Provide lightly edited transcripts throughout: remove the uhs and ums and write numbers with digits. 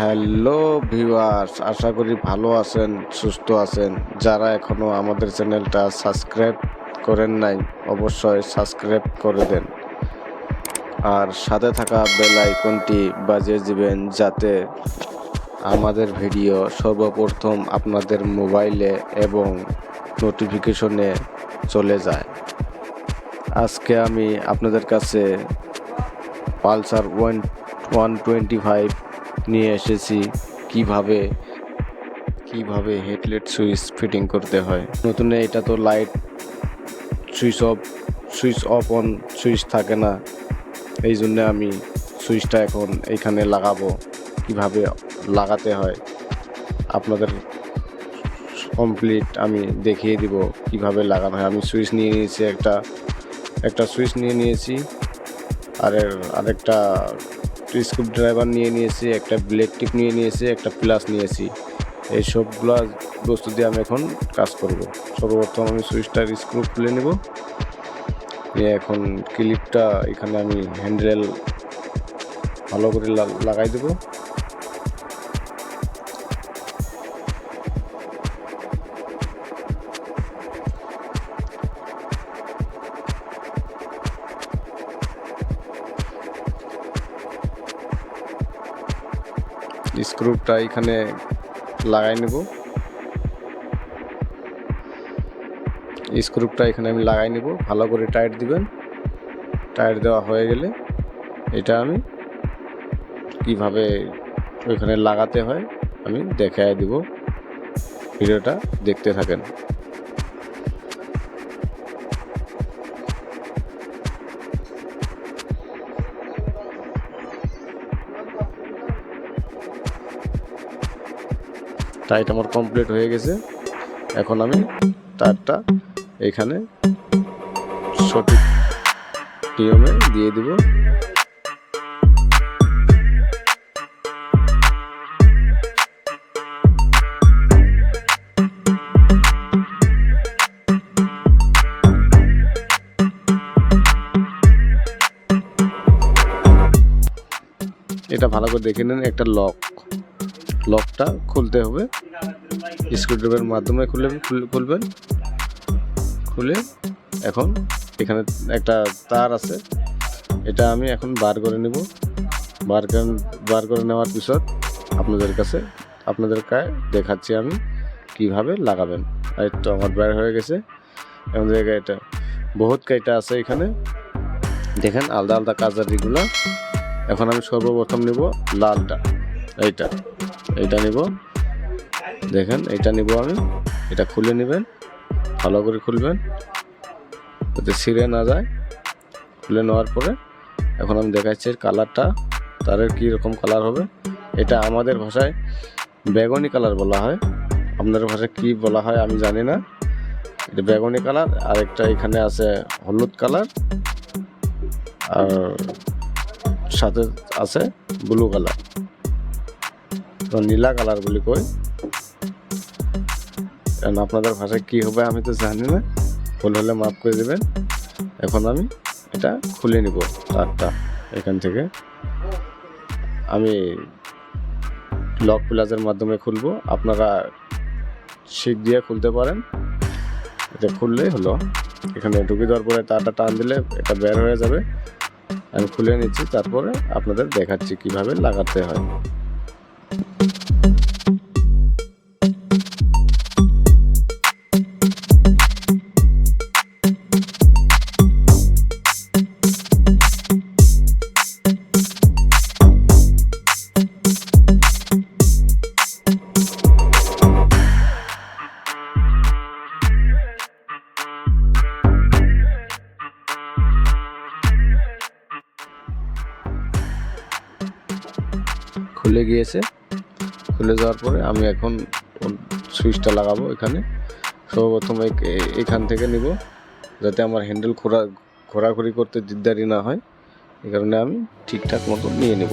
Hello viewers, আশা করি ভালো আছেন, সুস্থ আছেন। যারা এখনো আমাদের চ্যানেলটা সাবস্ক্রাইব করেন নাই, অবশ্যই সাবস্ক্রাইব করে দেন আর সাথে থাকা বেল আইকনটি বাজিয়ে দিবেন, যাতে আমাদের ভিডিও সর্বপ্রথম আপনাদের মোবাইলে এবং নোটিফিকেশনে চলে যায়। আজকে আমি আপনাদের কাছে পালসার 125 নিয়ে এসেছি কিভাবে হেডলাইট সুইচ ফিটিং করতে হয়। নতুন এটা তো light switch off on switch থাকে না, এই জন্য আমি সুইচটা এখন এইখানে লাগাবো। কিভাবে লাগাতে হয় আপনাদের কমপ্লিট আমি দেখিয়ে দিব কিভাবে লাগানো হয়। আমি সুইচ নিয়ে নিয়েছি, একটা সুইচ নিয়ে নিয়েছি, আরেকটা স্ক্রু ড্রাইভার নিয়ে নিয়েছি, একটা ব্লেড টিপ নিয়ে নিয়েছি, একটা প্লাস নিয়েছি। এই সবগুলো বস্তু দিয়ে আমি এখন কাজ করব। সর্বপ্রথম আমি সুইচটার স্ক্রু খুলে নেব, নিয়ে এখন ক্লিপটা এখানে আমি হ্যান্ডেল ভালো করে লাগাই দেব। স্ক্রুটা এখানে লাগাই নেব। স্ক্রুটা এখানে আমি লাগাই নেব, ভালো করে টাইট দিবেন। টাইট দেওয়া হয়ে গেলে এটা আমি কিভাবে ওইখানে লাগাতে হয় আমি দেখাই দিব। ভিডিওটা দেখতে থাকেন। টাইট আমার কমপ্লিট হয়ে গেছে। এখন আমি তারটা এখানে সঠিক নিয়মে দিয়ে দিব। এটা ভালো করে দেখে নেন, একটা লকটা খুলতে হবে। স্ক্রুড্রাইভারের মাধ্যমে খুলবেন। খুলে এখন এখানে একটা তার আছে, এটা আমি এখন বার করে নেব। বার করে নেওয়ার পিছত আপনাদেরকে দেখাচ্ছি আমি কিভাবে লাগাবেন। এই তো আমার বার হয়ে গেছে। এমন জায়গায় এটা বহুত কাইটা আছে, এখানে দেখেন আলাদা আলাদা কাজারিগুলো। এখন আমি সর্বপ্রথম নেব লালটা, এইটা নেব। দেখেন এইটা নেব আমি। এটা খুলে নেবেন, ভালো করে খুলবেন যাতে ছিঁড়ে না যায়। খুলে নেওয়ার পরে এখন আমি দেখাচ্ছি কালারটা, তারের কী রকম কালার হবে। এটা আমাদের ভাষায় বেগুনি কালার বলা হয়, আপনাদের ভাষায় কী বলা হয় আমি জানি না। এটা বেগুনি কালার, আর একটা এখানে আছে হলুদ কালার, আর সাথে আছে ব্লু কালার, তো নীলা কালার বলি কই। কারণ আপনাদের ভাষায় কী হবে আমি তো জানি না, ভুল হলে মাফ করে দেবেন। এখন আমি এটা খুলে নিব তারটা। এখান থেকে আমি লক প্লাসের মাধ্যমে খুলবো, আপনারা শিক দিয়ে খুলতে পারেন। এটা খুললেই হলো। এখানে ঢুকে দেওয়ার পরে তারটা টান দিলে এটা বের হয়ে যাবে। আমি খুলে নিচ্ছি, তারপরে আপনাদের দেখাচ্ছি কিভাবে লাগাতে হয়। খুলে গিয়েছে। খুলে যাওয়ার পরে আমি এখন সুইচটা লাগাবো। এখানে সর্বপ্রথম এখান থেকে নিব, যাতে আমার হ্যান্ডেল ঘোরাঘুরি করতে দিকদারি না হয়। এই কারণে আমি ঠিকঠাক মতো নিয়ে নেব।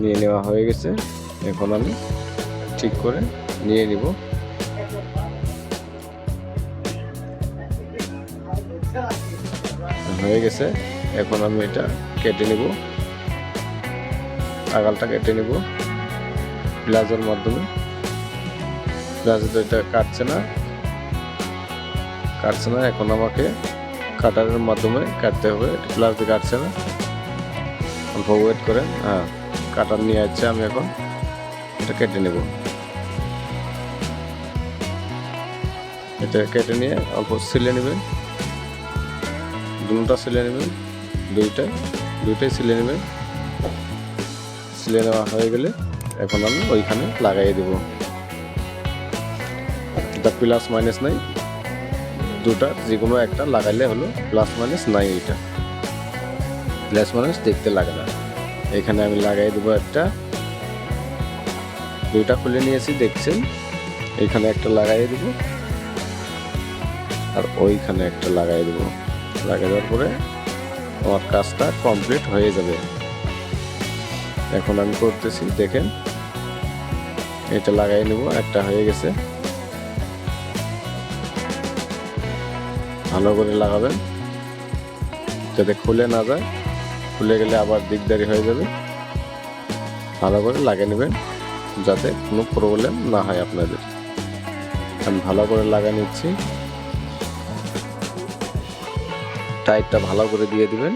নিয়ে নেওয়া হয়ে গেছে। এখন আমি ঠিক করে নিয়ে নিব। হয়ে গেছে। এখন আমি এটা কেটে নিব, আগালটা কেটে নিব প্লাজের মাধ্যমে। প্লাজে তো এটা কাটছে না, এখন আমাকে কাটারের মাধ্যমে কাটতে হবে। এটা প্লাজে কাটছে না, অল্প ওয়েট করেন। হ্যাঁ, কাটার নিয়ে আসছে, আমি এখন এটা কেটে নেব। এটা কেটে নিয়ে অল্প সিলে নেবেন, দুটোটা সিলে নেবেন, দুইটাই সিলে নেবেন। সিলে নেওয়া হয়ে গেলে এখন আমি ওইখানে লাগাই দেব। এটা প্লাস মাইনাস নাই, দুটা যে কোনো একটা লাগাইলে হলো, প্লাস মাইনাস নাই। এটা প্লাস মাইনাস দেখতে লাগে না। এখানে আমি লাগাই দেবো একটা, দুইটা খুলে নিয়েছি দেখছেন, এইখানে একটা লাগাই দেব আর ওইখানে একটা লাগাই দেব। লাগিয়ে দেওয়ার পরে আমার কাজটা কমপ্লিট হয়ে যাবে। এখন আমি করতেছি, দেখেন এটা লাগাই নেব, একটা হয়ে গেছে। ভালো করে লাগাবেন যাতে খুলে না যায়, খুলে গেলে আবার দিকদারি হয়ে যাবে। ভালো করে লাগিয়ে নেবেন যাতে কোনো প্রবলেম না হয় আপনাদের। আমি ভালো করে লাগিয়ে নিচ্ছি, টাইটটা ভালো করে দিয়ে দিবেন।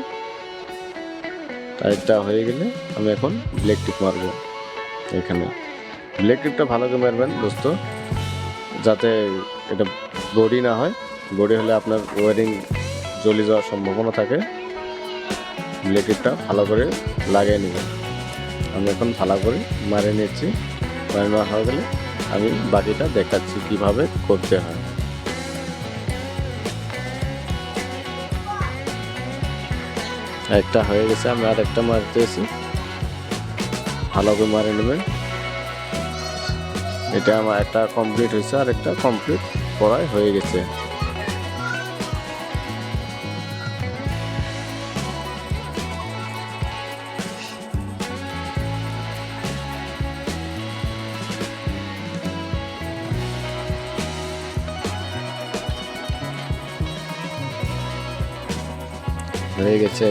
টাইটটা হয়ে গেলে আমি এখন ব্লেড টিপ মারবো। এখানে ব্লেড টিপটা ভালো করে মারবেন দোস্ত, যাতে এটা বডি না হয়। বডি হলে আপনার ওয়ারিং জ্বলে যাওয়ার সম্ভাবনা থাকে। ব্লেড টিপটা ভালো করে লাগিয়ে নেবেন। আমি এখন ভালো করে মারিয়ে নিচ্ছি। মারিয়ে নেওয়া হয়ে গেলে আমি বাকিটা দেখাচ্ছি কিভাবে করতে হয়। একটা হয়ে গেছে, আমি আর একটা মারতেছি, ভালো করে মারিয়ে নেবেন। এটা আমার একটা কমপ্লিট হয়েছে, আর একটা কমপ্লিট করাই হয়ে গেছে।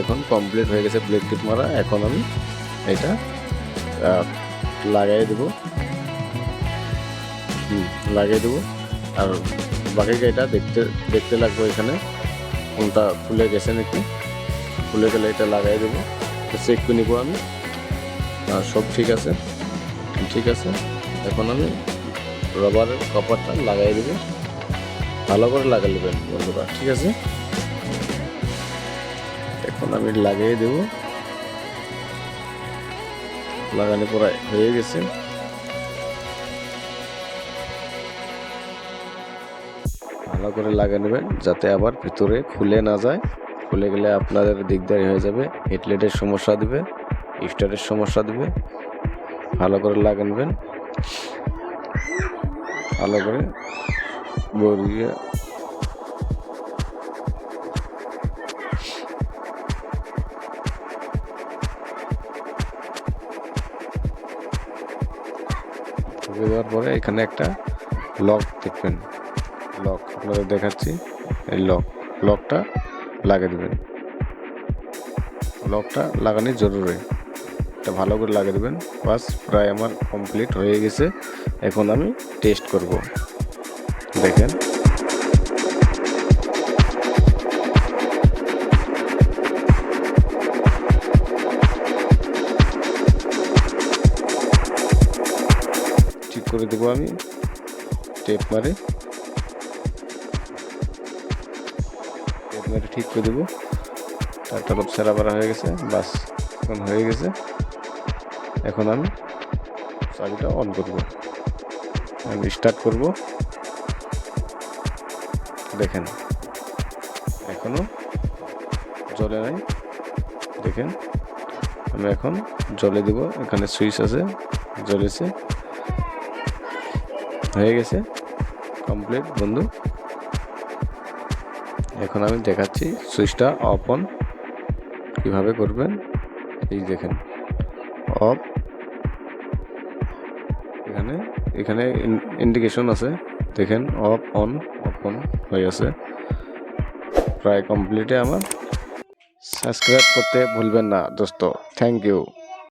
এখন কমপ্লিট হয়ে গেছে ব্লেড টিপ মারা। এখন আমি এটা লাগাই দেব, আর বাকি এটা দেখতে লাগবে এখানে কোনটা খুলে গেছে নাকি। খুলে গেলে এটা লাগাই দেবো, চেক করে নিব আমি। সব ঠিক আছে। এখন আমি রবারের কভারটা লাগাই দেব, ভালো করে লাগিয়ে নেবেন বন্ধুরা, ঠিক আছে। এখন আমি লাগিয়ে দেব, লাগানো প্রায় হয়ে গেছে। ভালো করে লাগিয়ে নেবেন যাতে আবার ভিতরে খুলে না যায়। খুলে গেলে আপনাদের দিকদারি হয়ে যাবে, হেডলাইটের সমস্যা দিবে, স্টারের সমস্যা দিবে। ভালো করে লাগিয়ে নেবেন, ভালো করে বরিয়ে দেওয়ার পরে এখানে একটা লক দেখবেন, লক আপনাদের দেখাচ্ছি। এই লকটা লাগিয়ে দেবেন। লকটা লাগানো জরুরি, এটা ভালো করে লাগিয়ে দেবেন। বাস প্রায় আমার কমপ্লিট হয়ে গেছে। এখন আমি টেস্ট করব, দেখেন। ঠিক করে দেবো আমি টেপ মারে ঠিক করে দেবো। তারটা খুব সেরা বাড়া হয়ে গেছে। বাস এখন হয়ে গেছে। এখন আমি চাবিটা অন করব, আমি স্টার্ট করব। দেখেন এখনো জ্বলে নাই, দেখেন। আমি এখন জ্বলে দিব, এখানে সুইচ আছে, জ্বলেছে, হয়ে গেছে কমপ্লিট বন্ধু। এখন আমি দেখাচ্ছি সুইচটা অফ অন কিভাবে করবেন। এই দেখেন অফ, এখানে ইন্ডিকেশন আছে, দেখেন অফ অন হয়ে আছে। প্রায় কমপ্লিটে আমার সাবস্ক্রাইব করতে ভুলবেন না দোস্ত। Thank you.